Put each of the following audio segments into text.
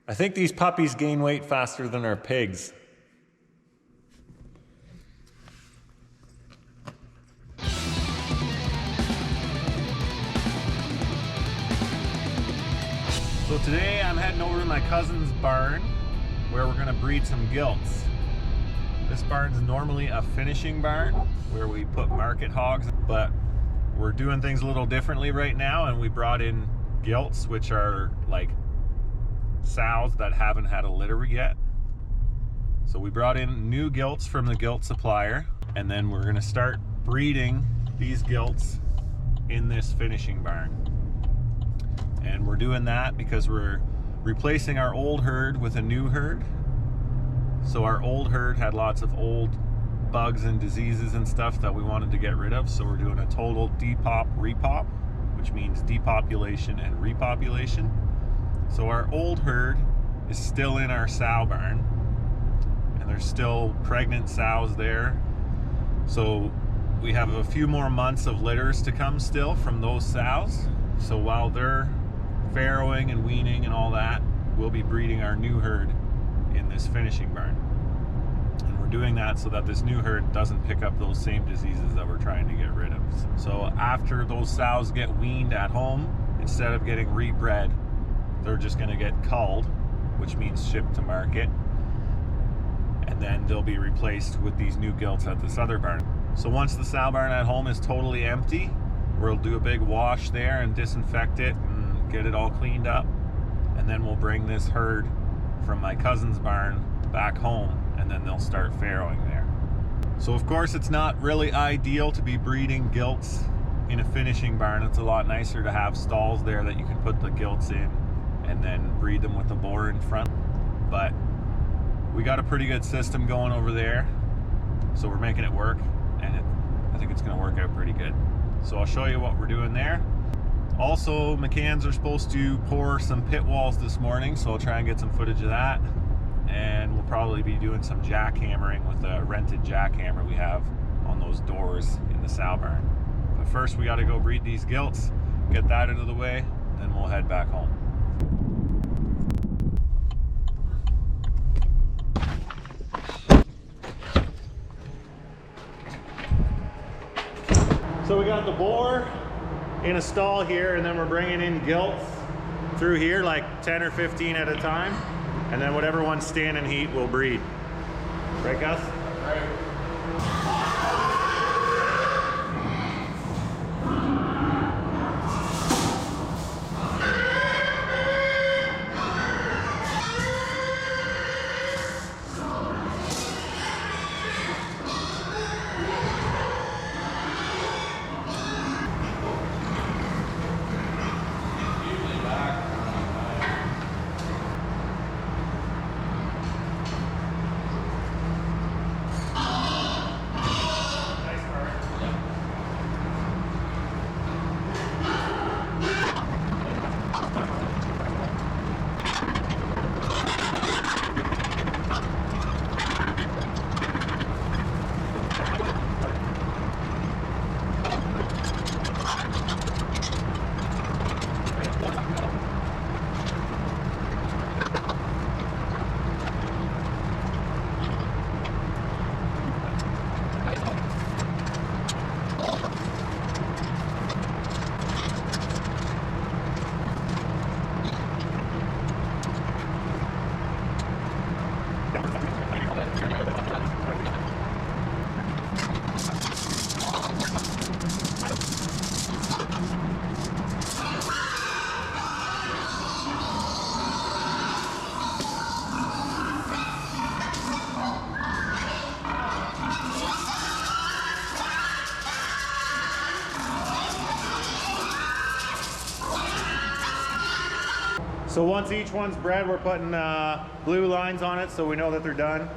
I think these puppies gain weight faster than our pigs. So today I'm heading over to my cousin's barn where we're gonna breed some gilts. This barn's normally a finishing barn where we put market hogs, but we're doing things a little differently right now, and we brought in gilts, which are like sows that haven't had a litter yet. So we brought in new gilts from the gilt supplier, and then we're gonna start breeding these gilts in this finishing barn. And we're doing that because we're replacing our old herd with a new herd. So our old herd had lots of old bugs and diseases and stuff that we wanted to get rid of. So we're doing a total depop repop, which means depopulation and repopulation. So our old herd is still in our sow barn, and there's still pregnant sows there. So we have a few more months of litters to come still from those sows. So while they're farrowing and weaning and all that, we'll be breeding our new herd in this finishing barn. And we're doing that so that this new herd doesn't pick up those same diseases that we're trying to get rid of. So after those sows get weaned at home, instead of getting rebred, they're just gonna get culled, which means shipped to market. And then they'll be replaced with these new gilts at this other barn. So once the sow barn at home is totally empty, we'll do a big wash there and disinfect it and get it all cleaned up. And then we'll bring this herd from my cousin's barn back home, and then they'll start farrowing there. So of course it's not really ideal to be breeding gilts in a finishing barn. It's a lot nicer to have stalls there that you can put the gilts in and then breed them with the boar in front. But we got a pretty good system going over there, so we're making it work, and I think it's gonna work out pretty good. So I'll show you what we're doing there. Also, McCanns are supposed to pour some pit walls this morning, so I'll try and get some footage of that. And we'll probably be doing some jackhammering with a rented jackhammer we have on those doors in the sow barn. But first we gotta go breed these gilts, get that out of the way, then we'll head back home. So we got the boar in a stall here, and then we're bringing in gilts through here, like 10 or 15 at a time, and then whatever one's standing heat will breed. Right, Gus? Right. So once each one's bred, we're putting blue lines on it so we know that they're done.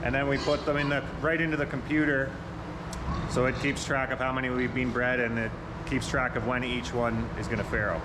And then we put them right into the computer, so it keeps track of how many we've been bred, and it keeps track of when each one is going to farrow.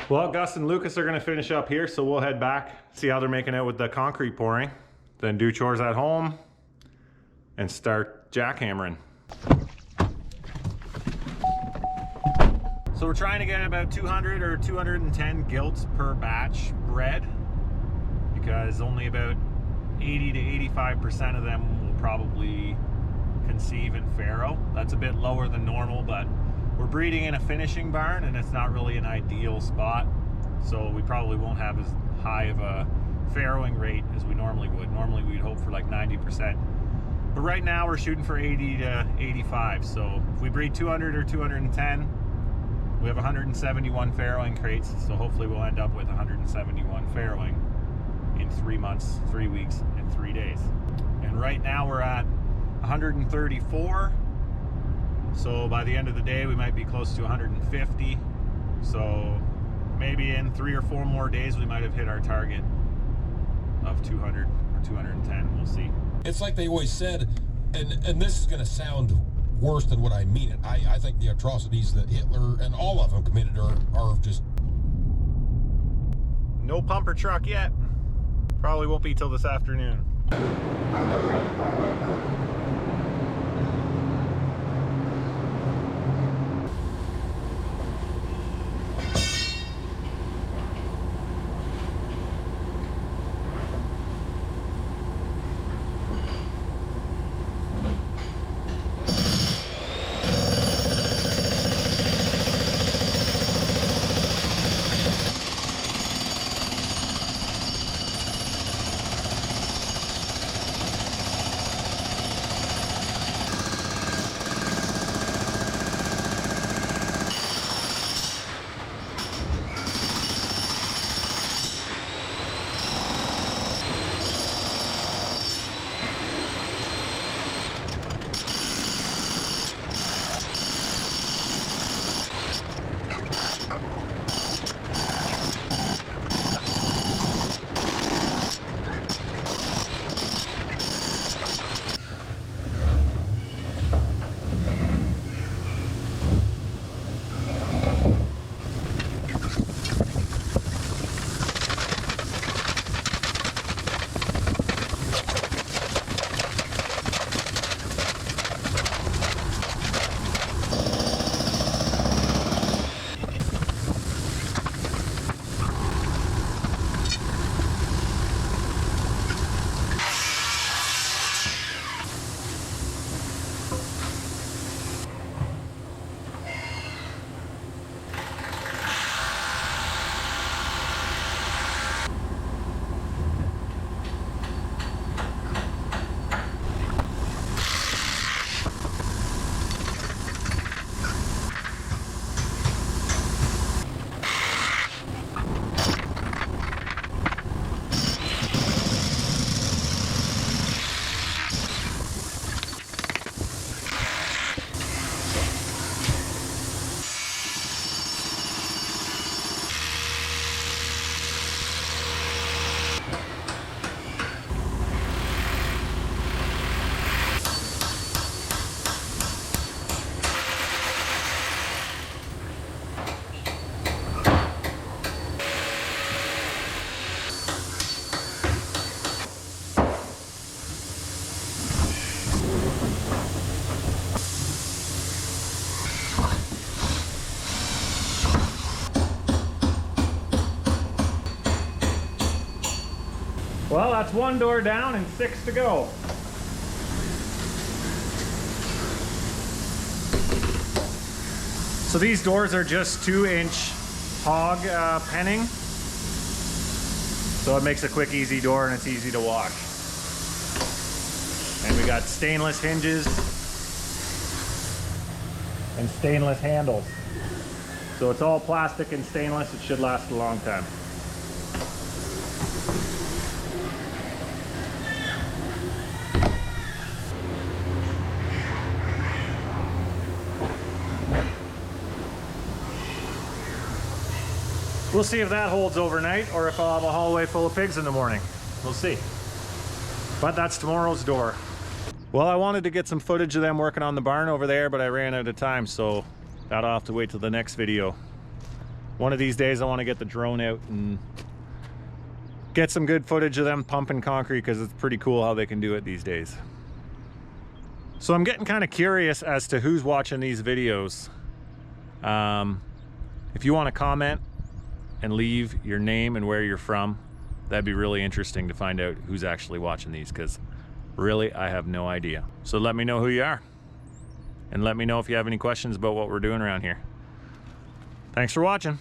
Well, Gus and Lucas are going to finish up here, so we'll head back, see how they're making out with the concrete pouring, then do chores at home, and start jackhammering. So we're trying to get about 200 or 210 gilts per batch bred, because only about 80 to 85% of them will probably conceive in farrow. That's a bit lower than normal, but we're breeding in a finishing barn and it's not really an ideal spot, so we probably won't have as high of a farrowing rate as we normally would. Normally we'd hope for like 90%, but right now we're shooting for 80 to 85. So if we breed 200 or 210, we have 171 farrowing crates, so hopefully we'll end up with 171 farrowing in 3 months, 3 weeks, and 3 days. And right now we're at 134. So by the end of the day, we might be close to 150. So maybe in 3 or 4 more days, we might have hit our target of 200 or 210. We'll see. It's like they always said, and this is going to sound worse than what I mean it. I think the atrocities that Hitler and all of them committed are just... No pumper truck yet. Probably won't be till this afternoon. that's one door down and 6 to go. So these doors are just 2-inch hog penning. So it makes a quick, easy door, and it's easy to wash. And we got stainless hinges and stainless handles. So it's all plastic and stainless. It should last a long time. We'll see if that holds overnight or if I'll have a hallway full of pigs in the morning. We'll see. But that's tomorrow's door. Well, I wanted to get some footage of them working on the barn over there, but I ran out of time, so that'll have to wait till the next video. One of these days I want to get the drone out and get some good footage of them pumping concrete, because it's pretty cool how they can do it these days. So I'm getting kind of curious as to who's watching these videos. If you want to comment and leave your name and where you're from, that'd be really interesting to find out who's actually watching these, because really I have no idea. So let me know who you are, and let me know if you have any questions about what we're doing around here. Thanks for watching.